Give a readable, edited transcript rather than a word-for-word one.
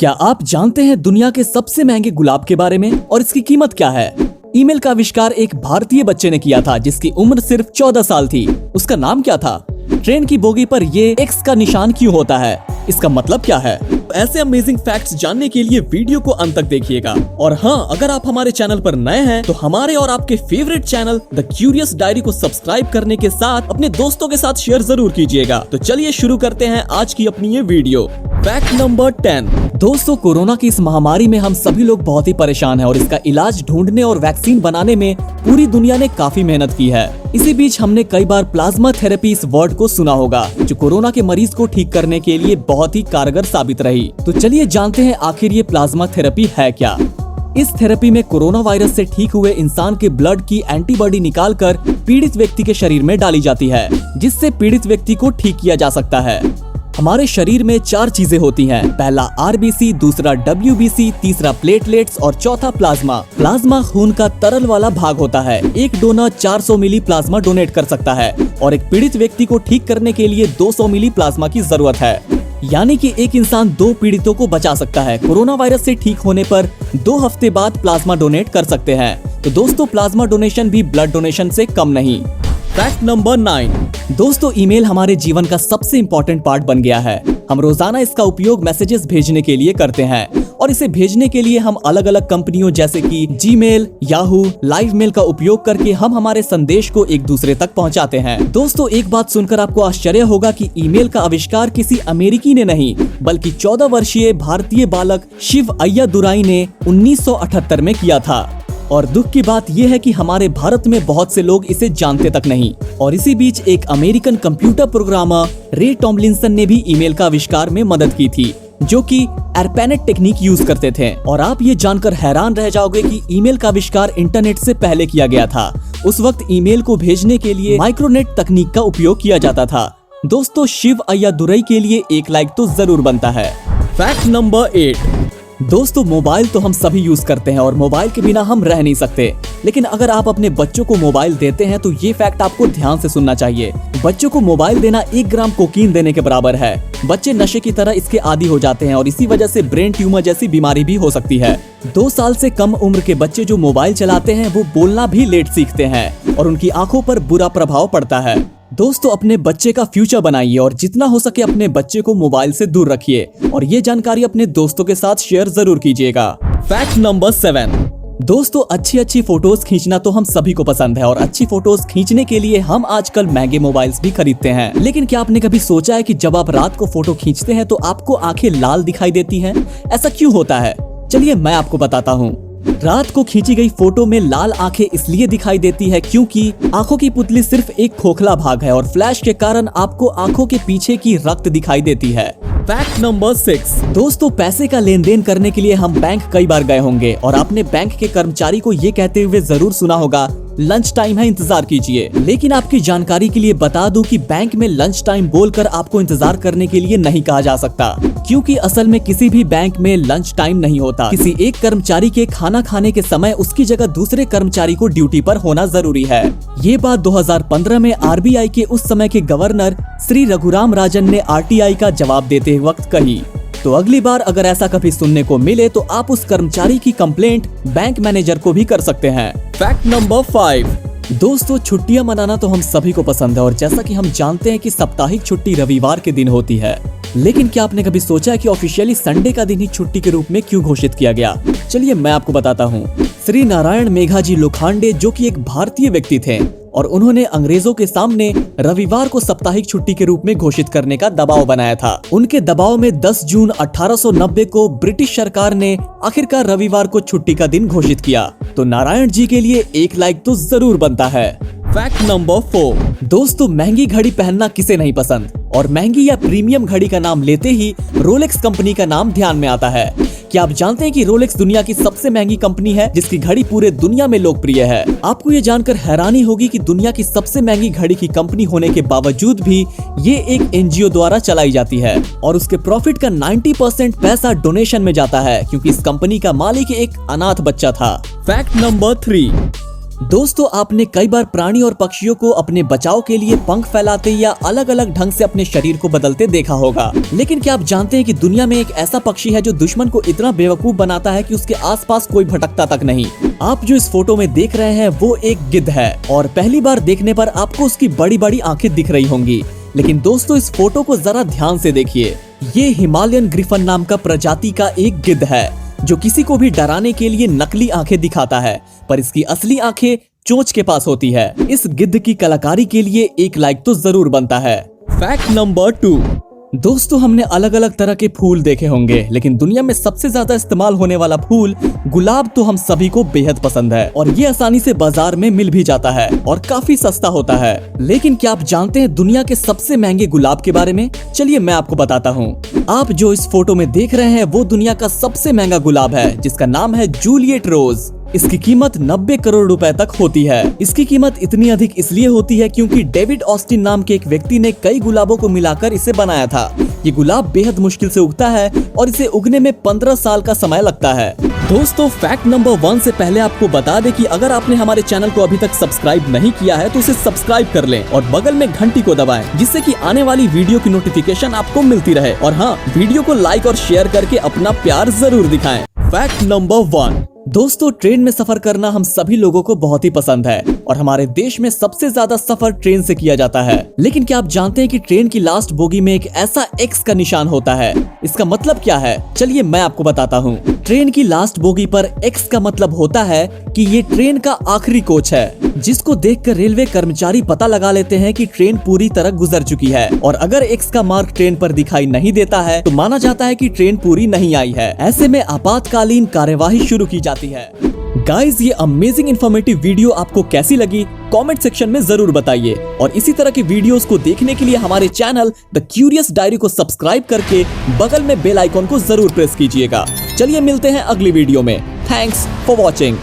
क्या आप जानते हैं दुनिया के सबसे महंगे गुलाब के बारे में और इसकी कीमत क्या है? ईमेल का आविष्कार एक भारतीय बच्चे ने किया था जिसकी उम्र सिर्फ 14 साल थी। उसका नाम क्या था? ट्रेन की बोगी पर ये एक्स का निशान क्यों होता है? इसका मतलब क्या है? ऐसे अमेजिंग फैक्ट्स जानने के लिए वीडियो को अंत तक देखिएगा। और हाँ, अगर आप हमारे चैनल पर नए हैं तो हमारे और आपके favourite channel the curious diary को सब्सक्राइब करने के साथ अपने दोस्तों के साथ शेयर जरूर कीजिएगा। तो चलिए शुरू करते हैं आज की अपनी ये वीडियो। Fact number 10। दोस्तों, कोरोना की इस महामारी में हम सभी लोग बहुत ही परेशान हैं और इसका इलाज ढूंढने और वैक्सीन बनाने में पूरी दुनिया ने काफी मेहनत की है। इसी बीच हमने कई बार प्लाज्मा थेरेपी इस वर्ड को सुना होगा, जो कोरोना के मरीज को ठीक करने के लिए बहुत ही कारगर साबित रही। तो चलिए जानते हैं आखिर ये प्लाज्मा थेरेपी है क्या। इस थेरेपी में कोरोना वायरस से ठीक हुए इंसान के ब्लड की एंटीबॉडी निकालकर पीड़ित व्यक्ति के शरीर में डाली जाती है, जिससे पीड़ित व्यक्ति को ठीक किया जा सकता है। हमारे शरीर में 4 चीजें होती हैं। पहला आरबीसी, दूसरा डब्ल्यूबीसी, तीसरा प्लेटलेट्स और चौथा प्लाज्मा। प्लाज्मा खून का तरल वाला भाग होता है। एक डोनर 400 मिली प्लाज्मा डोनेट कर सकता है और एक पीड़ित व्यक्ति को ठीक करने के लिए 200 मिली प्लाज्मा की जरूरत है। यानी कि एक इंसान 2 पीड़ितों को बचा सकता है। कोरोना वायरस से ठीक होने पर 2 हफ्ते बाद प्लाज्मा डोनेट कर सकते हैं। तो दोस्तों, प्लाज्मा डोनेशन भी ब्लड डोनेशन से कम नहीं। Fact number 9। दोस्तों, ईमेल हमारे जीवन का सबसे इम्पोर्टेंट पार्ट बन गया है। हम रोजाना इसका उपयोग मैसेजेस भेजने के लिए करते हैं और इसे भेजने के लिए हम अलग अलग कंपनियों जैसे कि जीमेल, याहू, लाइव मेल का उपयोग करके हम हमारे संदेश को एक दूसरे तक पहुंचाते हैं। दोस्तों, एक बात सुनकर आपको आश्चर्य होगा कि ईमेल का आविष्कार किसी अमेरिकी ने नहीं, बल्कि 14 वर्षीय भारतीय बालक शिव अय्यादुराई ने 1978 में किया था। और दुख की बात यह है कि हमारे भारत में बहुत से लोग इसे जानते तक नहीं। और इसी बीच एक अमेरिकन कंप्यूटर प्रोग्रामर रे टॉमलिंसन ने भी ईमेल का आविष्कार में मदद की थी, जो कि एरपेनेट टेक्निक यूज करते थे। और आप ये जानकर हैरान रह जाओगे कि ईमेल का आविष्कार इंटरनेट से पहले किया गया था। उस वक्त ईमेल को भेजने के लिए माइक्रोनेट तकनीक का उपयोग किया जाता था। दोस्तों, शिव अय्यादुराई के लिए एक लाइक तो जरूर बनता है। Fact number 8। दोस्तों, मोबाइल तो हम सभी यूज करते हैं और मोबाइल के बिना हम रह नहीं सकते। लेकिन अगर आप अपने बच्चों को मोबाइल देते हैं तो ये फैक्ट आपको ध्यान से सुनना चाहिए। बच्चों को मोबाइल देना 1 ग्राम कोकीन देने के बराबर है। बच्चे नशे की तरह इसके आदी हो जाते हैं और इसी वजह से ब्रेन ट्यूमर जैसी बीमारी भी हो सकती है। 2 साल से कम उम्र के बच्चे जो मोबाइल चलाते हैं वो बोलना भी लेट सीखते हैं और उनकी आंखों पर बुरा प्रभाव पड़ता है। दोस्तों, अपने बच्चे का फ्यूचर बनाइए और जितना हो सके अपने बच्चे को मोबाइल से दूर रखिए और ये जानकारी अपने दोस्तों के साथ शेयर जरूर कीजिएगा। Fact number 7। दोस्तों, अच्छी फोटोज खींचना तो हम सभी को पसंद है और अच्छी फोटोज खींचने के लिए हम आजकल महंगे मोबाइल्स भी खरीदते हैं। लेकिन क्या आपने कभी सोचा है कि जब आप रात को फोटो खींचते हैं तो आपको आंखें लाल दिखाई देती हैं? ऐसा क्यों होता है? चलिए मैं आपको बताता हूँ। रात को खींची गई फोटो में लाल आंखें इसलिए दिखाई देती है क्योंकि आंखों की पुतली सिर्फ एक खोखला भाग है और फ्लैश के कारण आपको आंखों के पीछे की रक्त दिखाई देती है। Fact number 6। दोस्तों, पैसे का लेन देन करने के लिए हम बैंक कई बार गए होंगे और आपने बैंक के कर्मचारी को ये कहते हुए जरूर सुना होगा, लंच टाइम है, इंतजार कीजिए। लेकिन आपकी जानकारी के लिए बता दूं कि बैंक में लंच टाइम बोलकर आपको इंतजार करने के लिए नहीं कहा जा सकता, क्योंकि असल में किसी भी बैंक में लंच टाइम नहीं होता। किसी एक कर्मचारी के खाना खाने के समय उसकी जगह दूसरे कर्मचारी को ड्यूटी पर होना जरूरी है। ये बात 2015 में आरबीआई के उस समय के गवर्नर श्री रघुराम राजन ने आरटीआई का जवाब देते वक्त कही। तो अगली बार अगर ऐसा कभी सुनने को मिले तो आप उस कर्मचारी की कंप्लेंट बैंक मैनेजर को भी कर सकते हैं। Fact number 5। दोस्तों, छुट्टियां मनाना तो हम सभी को पसंद है और जैसा कि हम जानते हैं कि साप्ताहिक छुट्टी रविवार के दिन होती है। लेकिन क्या आपने कभी सोचा है कि ऑफिशियली संडे का दिन ही छुट्टी के रूप में क्यों घोषित किया गया? चलिए मैं आपको बताता हूँ। श्री नारायण मेघाजी लोखंडे, जो कि एक भारतीय व्यक्ति थे और उन्होंने अंग्रेजों के सामने रविवार को साप्ताहिक छुट्टी के रूप में घोषित करने का दबाव बनाया था। उनके दबाव में 10 जून 1890 को ब्रिटिश सरकार ने आखिरकार रविवार को छुट्टी का दिन घोषित किया। तो नारायण जी के लिए एक लाइक तो जरूर बनता है। Fact number 4। दोस्तों, महंगी घड़ी पहनना किसे नहीं पसंद और महंगी या प्रीमियम घड़ी का नाम लेते ही रोलेक्स कंपनी का नाम ध्यान में आता है। क्या आप जानते हैं कि रोलेक्स दुनिया की सबसे महंगी कंपनी है जिसकी घड़ी पूरे दुनिया में लोकप्रिय है? आपको ये जानकर हैरानी होगी कि दुनिया की सबसे महंगी घड़ी की कंपनी होने के बावजूद भी ये एक एनजीओ द्वारा चलाई जाती है और उसके प्रॉफिट का 90% पैसा डोनेशन में जाता है, क्योंकि इस कंपनी का मालिक एक अनाथ बच्चा था। Fact number 3। दोस्तों, आपने कई बार प्राणी और पक्षियों को अपने बचाव के लिए पंख फैलाते या अलग अलग ढंग से अपने शरीर को बदलते देखा होगा। लेकिन क्या आप जानते हैं कि दुनिया में एक ऐसा पक्षी है जो दुश्मन को इतना बेवकूफ बनाता है कि उसके आसपास कोई भटकता तक नहीं। आप जो इस फोटो में देख रहे हैं वो एक गिद्ध है और पहली बार देखने पर आपको उसकी बड़ी बड़ी आंखें दिख रही होंगी। लेकिन दोस्तों, इस फोटो को जरा ध्यान से देखिए। ये हिमालयन ग्रिफन नाम का प्रजाति का एक गिद्ध है जो किसी को भी डराने के लिए नकली आंखें दिखाता है, पर इसकी असली आंखें चोंच के पास होती है। इस गिद्ध की कलाकारी के लिए एक लाइक तो जरूर बनता है। Fact number 2। दोस्तों, हमने अलग अलग तरह के फूल देखे होंगे, लेकिन दुनिया में सबसे ज्यादा इस्तेमाल होने वाला फूल गुलाब तो हम सभी को बेहद पसंद है और ये आसानी से बाजार में मिल भी जाता है और काफी सस्ता होता है। लेकिन क्या आप जानते हैं दुनिया के सबसे महंगे गुलाब के बारे में? चलिए मैं आपको बताता हूँ। आप जो इस फोटो में देख रहे हैं वो दुनिया का सबसे महंगा गुलाब है, जिसका नाम है जूलियट रोज। इसकी कीमत 90 करोड़ रुपए तक होती है। इसकी कीमत इतनी अधिक इसलिए होती है क्योंकि डेविड ऑस्टिन नाम के एक व्यक्ति ने कई गुलाबों को मिलाकर इसे बनाया था। ये गुलाब बेहद मुश्किल से उगता है और इसे उगने में 15 साल का समय लगता है। दोस्तों, फैक्ट नंबर 1 से पहले आपको बता दें कि अगर आपने हमारे चैनल को अभी तक सब्सक्राइब नहीं किया है तो उसे सब्सक्राइब कर लें और बगल में घंटी को दबाएं, जिससे कि आने वाली वीडियो की नोटिफिकेशन आपको मिलती रहे। और हाँ, वीडियो को लाइक और शेयर करके अपना प्यार जरूर दिखाएं। Fact number 1। दोस्तों, ट्रेन में सफर करना हम सभी लोगों को बहुत ही पसंद है और हमारे देश में सबसे ज्यादा सफर ट्रेन से किया जाता है। लेकिन क्या आप जानते हैं कि ट्रेन की लास्ट बोगी में एक ऐसा एक्स का निशान होता है? इसका मतलब क्या है? चलिए मैं आपको बताता हूँ। ट्रेन की लास्ट बोगी पर एक्स का मतलब होता है कि ये ट्रेन का आखिरी कोच है, जिसको देखकर रेलवे कर्मचारी पता लगा लेते हैं कि ट्रेन पूरी तरह गुजर चुकी है। और अगर एक्स का मार्क ट्रेन पर दिखाई नहीं देता है तो माना जाता है कि ट्रेन पूरी नहीं आई है। ऐसे में आपातकालीन कार्यवाही शुरू की जाती है। गाइस, ये अमेजिंग इन्फॉर्मेटिव वीडियो आपको कैसी लगी कमेंट सेक्शन में जरूर बताइए और इसी तरह की वीडियोस को देखने के लिए हमारे चैनल द क्यूरियस डायरी को सब्सक्राइब करके बगल में बेल आइकॉन को जरूर प्रेस कीजिएगा। चलिए मिलते हैं अगली वीडियो में। Thanks for watching.